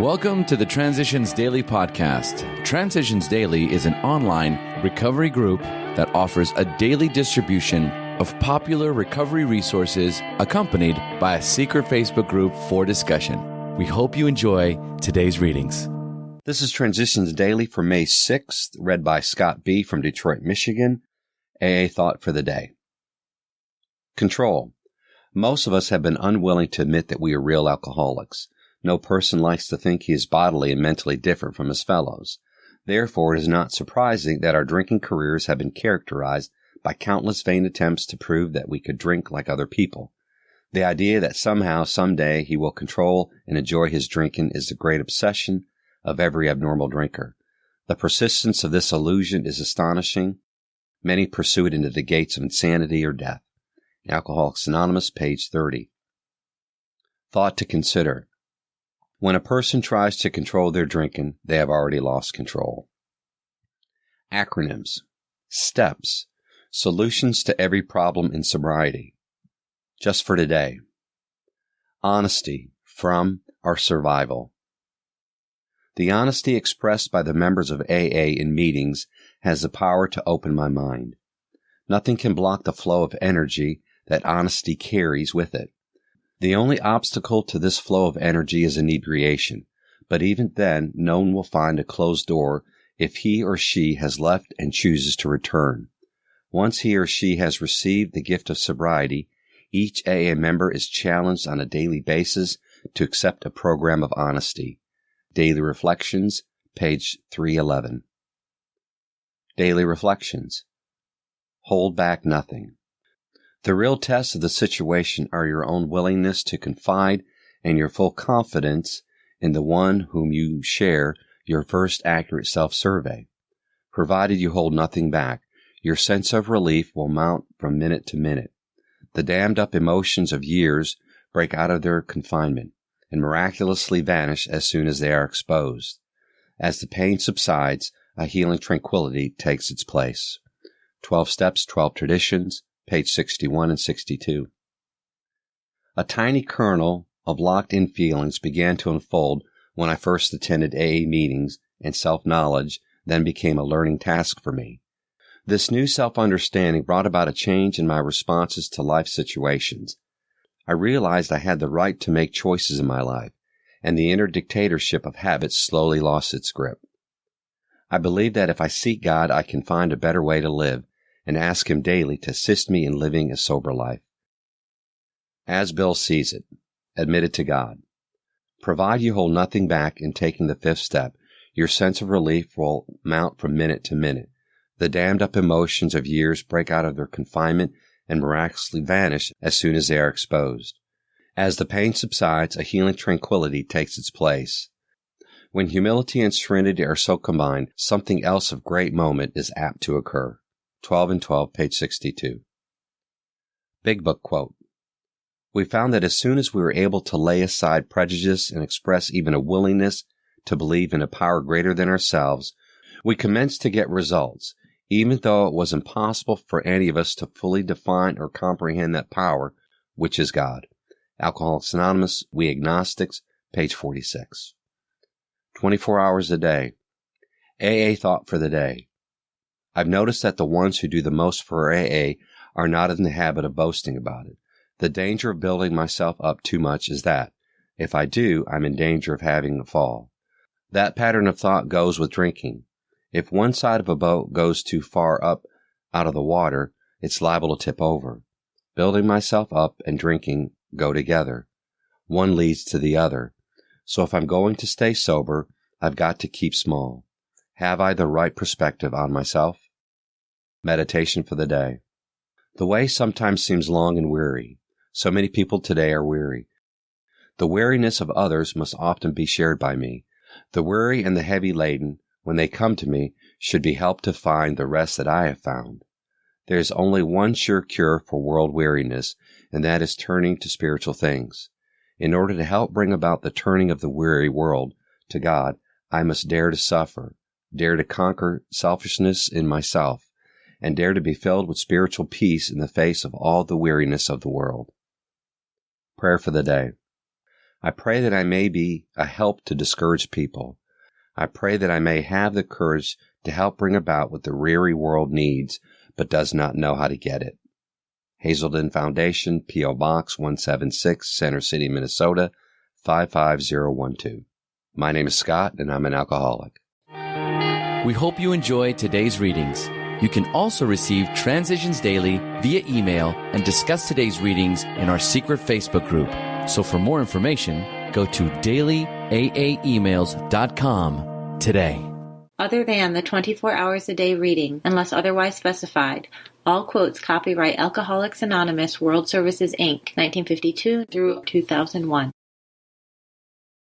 Welcome to the Transitions Daily podcast. Transitions Daily is an online recovery group that offers a daily distribution of popular recovery resources accompanied by a secret Facebook group for discussion. We hope you enjoy today's readings. This is Transitions Daily for May 6th, read by Scott B. from Detroit, Michigan. AA Thought for the Day. Control. Most of us have been unwilling to admit that we are real alcoholics. No person likes to think he is bodily and mentally different from his fellows. Therefore, it is not surprising that our drinking careers have been characterized by countless vain attempts to prove that we could drink like other people. The idea that somehow, someday, he will control and enjoy his drinking is the great obsession of every abnormal drinker. The persistence of this illusion is astonishing. Many pursue it into the gates of insanity or death. Alcoholics Anonymous, page 30. Thought to consider. When a person tries to control their drinking, they have already lost control. Acronyms. Steps. Solutions to every problem in sobriety. Just for today. Honesty. From our survival. The honesty expressed by the members of AA in meetings has the power to open my mind. Nothing can block the flow of energy that honesty carries with it. The only obstacle to this flow of energy is inebriation, but even then, no one will find a closed door if he or she has left and chooses to return. Once he or she has received the gift of sobriety, each AA member is challenged on a daily basis to accept a program of honesty. Daily Reflections, page 311. Daily Reflections. Hold back nothing. The real test of the situation are your own willingness to confide and your full confidence in the one whom you share your first accurate self-survey. Provided you hold nothing back, your sense of relief will mount from minute to minute. The dammed-up emotions of years break out of their confinement and miraculously vanish as soon as they are exposed. As the pain subsides, a healing tranquility takes its place. 12 Steps, 12 Traditions, page 61 and 62. A tiny kernel of locked-in feelings began to unfold when I first attended AA meetings, and self-knowledge then became a learning task for me. This new self-understanding brought about a change in my responses to life situations. I realized I had the right to make choices in my life, and the inner dictatorship of habits slowly lost its grip. I believe that if I seek God, I can find a better way to live, and ask Him daily to assist me in living a sober life. As Bill sees it, admit it to God. Provided you hold nothing back in taking the fifth step, your sense of relief will mount from minute to minute. The dammed-up emotions of years break out of their confinement and miraculously vanish as soon as they are exposed. As the pain subsides, a healing tranquility takes its place. When humility and serenity are so combined, something else of great moment is apt to occur. 12 and 12, page 62. Big Book quote. We found that as soon as we were able to lay aside prejudice and express even a willingness to believe in a power greater than ourselves, we commenced to get results, even though it was impossible for any of us to fully define or comprehend that power, which is God. Alcoholics Anonymous, We Agnostics, page 46. 24 hours a day. AA Thought for the Day. I've noticed that the ones who do the most for AA are not in the habit of boasting about it. The danger of building myself up too much is that, if I do, I'm in danger of having a fall. That pattern of thought goes with drinking. If one side of a boat goes too far up out of the water, it's liable to tip over. Building myself up and drinking go together. One leads to the other. So if I'm going to stay sober, I've got to keep small. Have I the right perspective on myself? Meditation for the day. The way sometimes seems long and weary. So many people today are weary. The weariness of others must often be shared by me. The weary and the heavy laden, when they come to me, should be helped to find the rest that I have found. There is only one sure cure for world weariness, and that is turning to spiritual things. In order to help bring about the turning of the weary world to God, I must dare to suffer, dare to conquer selfishness in myself, and dare to be filled with spiritual peace in the face of all the weariness of the world. Prayer for the day. I pray that I may be a help to discouraged people. I pray that I may have the courage to help bring about what the weary world needs, but does not know how to get it. Hazelden Foundation, P.O. Box 176, Center City, Minnesota, 55012. My name is Scott, and I'm an alcoholic. We hope you enjoyed today's readings. You can also receive Transitions Daily via email and discuss today's readings in our secret Facebook group. So for more information, go to dailyaaemails.com today. Other than the 24 hours a day reading, unless otherwise specified, all quotes copyright Alcoholics Anonymous World Services, Inc., 1952 through 2001.